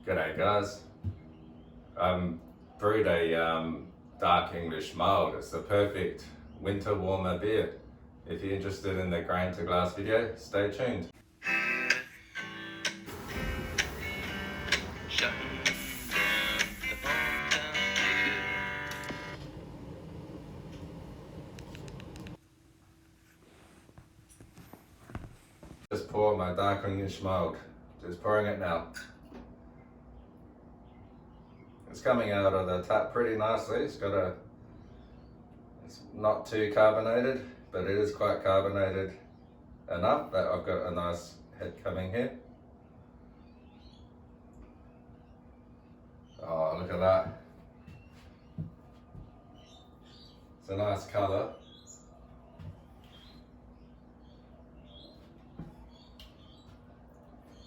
G'day guys. Brewed a dark English mild. It's the perfect winter warmer beer. If you're interested in the grain to glass video, stay tuned. Just pour my dark English mild. Just pouring it now. It's coming out of the tap pretty nicely. It's not too carbonated, but it is quite carbonated enough that I've got a nice head coming here. Oh, look at that. It's a nice colour.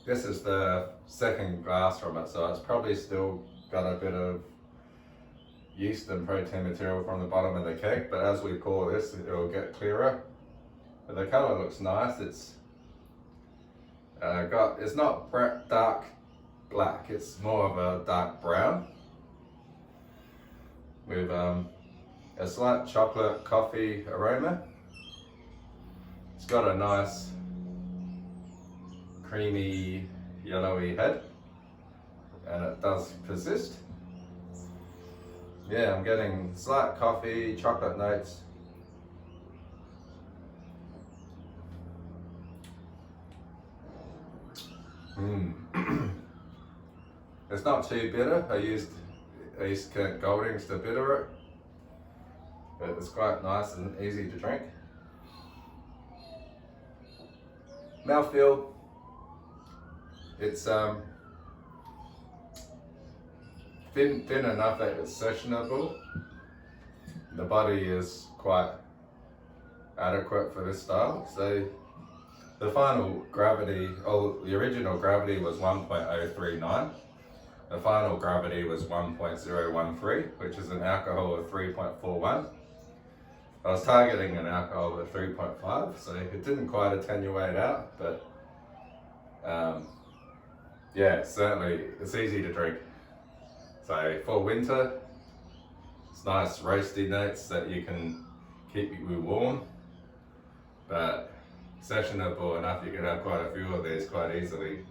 This is the second glass from it, so it's probably still got a bit of yeast and protein material from the bottom of the keg, but as we pour this, it will get clearer. But the colour looks nice. It's not dark black, it's more of a dark brown with a slight chocolate coffee aroma. It's got a nice creamy yellowy head, and it does persist. Yeah, I'm getting slight coffee, chocolate notes. It's not too bitter. I used East Kent Goldings to bitter it, but it's quite nice and easy to drink. Mouthfeel, it's thin enough that it's sessionable. The body is quite adequate for this style. So the final gravity, the original gravity was 1.039. The final gravity was 1.013, which is an alcohol of 3.41. I was targeting an alcohol of 3.5, so it didn't quite attenuate out, but yeah, certainly it's easy to drink. So for winter, it's nice roasty notes that you can keep you warm, but sessionable enough you can have quite a few of these quite easily.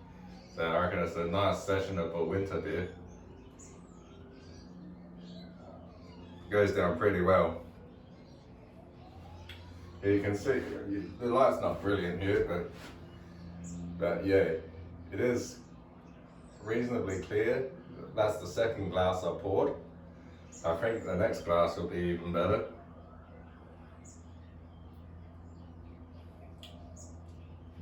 So I reckon it's a nice sessionable winter beer. Goes down pretty well. You can see, the light's not brilliant here, but yeah, it is reasonably clear. That's the second glass I poured. I think the next glass will be even better.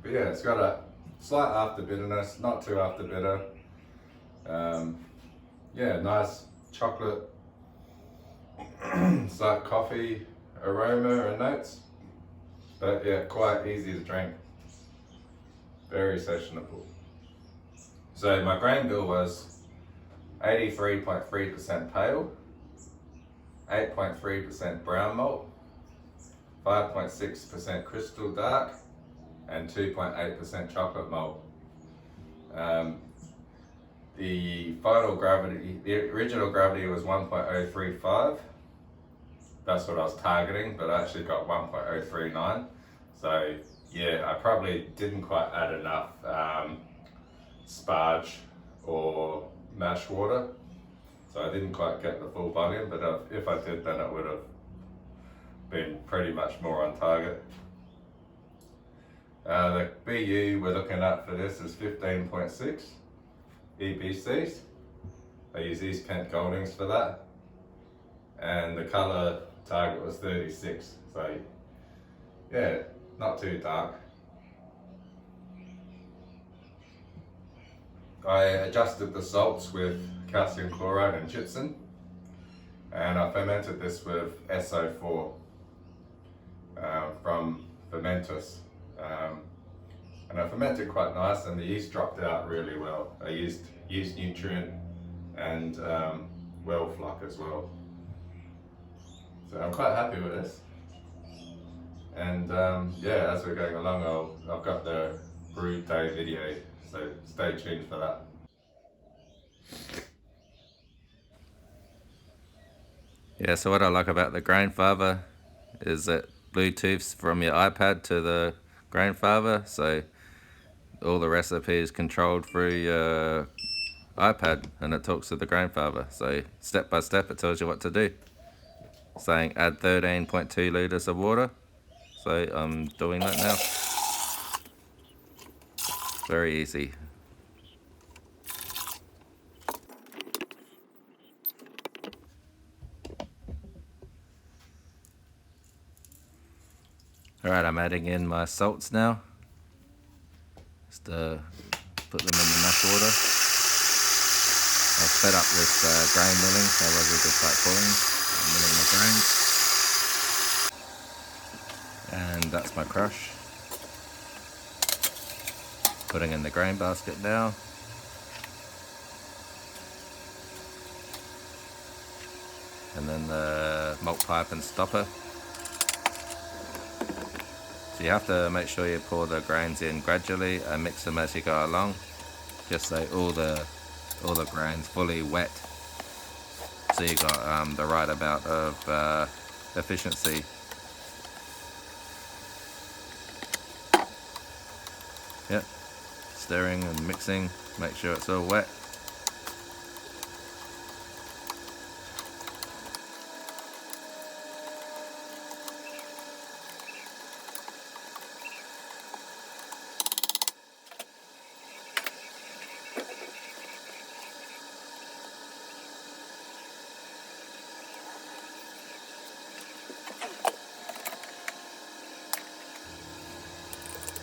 But yeah, it's got a slight after bitterness, not too after bitter. Yeah, nice chocolate, slight coffee aroma and notes. But yeah, quite easy to drink. Very sessionable. So my grain bill was 83.3% pale, 8.3% brown malt, 5.6% crystal dark, and 2.8% chocolate malt. The final gravity, the original gravity was 1.035. That's what I was targeting, but I actually got 1.039. So yeah, I probably didn't quite add enough sparge or mash water, so I didn't quite get the full volume, but if I did, then it would have been pretty much more on target. The BU we're looking at for this is 15.6 EBCs. I use East Kent Goldings for that, and the colour target was 36, so yeah, not too dark. I adjusted the salts with calcium chloride and gypsum, and I fermented this with SO4 from Fermentus. And I fermented quite nice, and the yeast dropped out really well. I used yeast nutrient and well flock as well. So I'm quite happy with this. And yeah, as we're going along, I've got the brew day video, so stay tuned for that. Yeah, so what I like about the grandfather is that Bluetooths from your iPad to the grandfather, so all the recipes controlled through your iPad, and it talks to the grandfather. So step by step, it tells you what to do. Saying add 13.2 liters of water. So I'm doing that now. Very easy. Alright, I'm adding in my salts now. Just put them in the mash water. I've sped up this grain milling, otherwise it'll just start pulling. I'm milling the grain. And that's my crush. Putting in the grain basket now. And then the malt pipe and stopper. So you have to make sure you pour the grains in gradually and mix them as you go along, just so all the grains fully wet, so you got the right amount of efficiency. Yep, stirring and mixing, make sure it's all wet.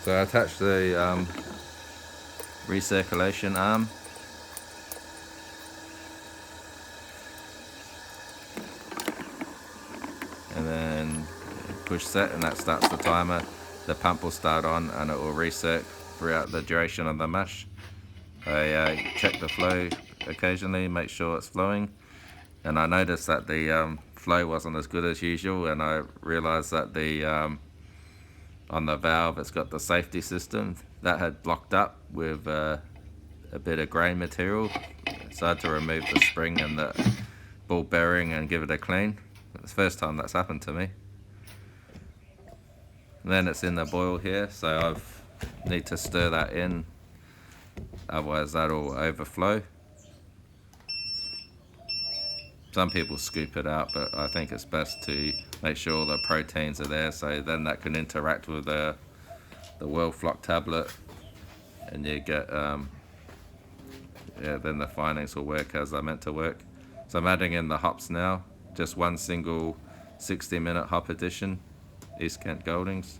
So I attached the recirculation arm. And then push set, and that starts the timer. The pump will start on and it will recirc throughout the duration of the mash. I check the flow occasionally, make sure it's flowing. And I noticed that the flow wasn't as good as usual, and I realized that the on the valve it's got the safety system that had blocked up with a bit of grain material, so I had to remove the spring and the ball bearing and give it a clean. It's the first time that's happened to me. And then it's in the boil here, so I need to stir that in, otherwise that'll overflow. Some people scoop it out, but I think it's best to make sure all the proteins are there, so then that can interact with the well flock tablet, and you get then the finings will work as they're meant to work. So I'm adding in the hops now, just one single 60-minute hop addition, East Kent Goldings.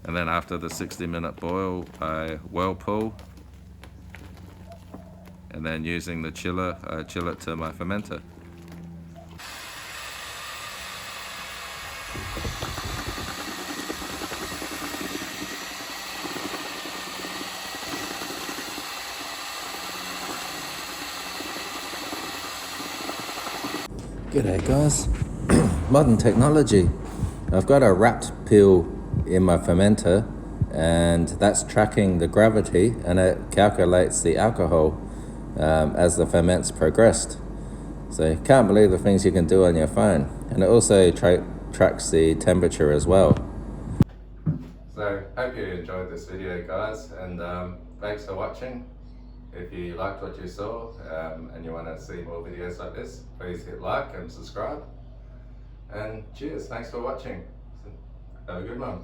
And then after the 60-minute boil, I whirlpool, and then using the chiller, I chill it to my fermenter. G'day guys, modern technology. I've got a wrapped pill in my fermenter, and that's tracking the gravity, and it calculates the alcohol as the ferments progressed. So you can't believe the things you can do on your phone. And it also tracks the temperature as well. So hope you enjoyed this video, guys, and thanks for watching. If you liked what you saw and you want to see more videos like this, please hit like and subscribe. And cheers, thanks for watching. Have a good one.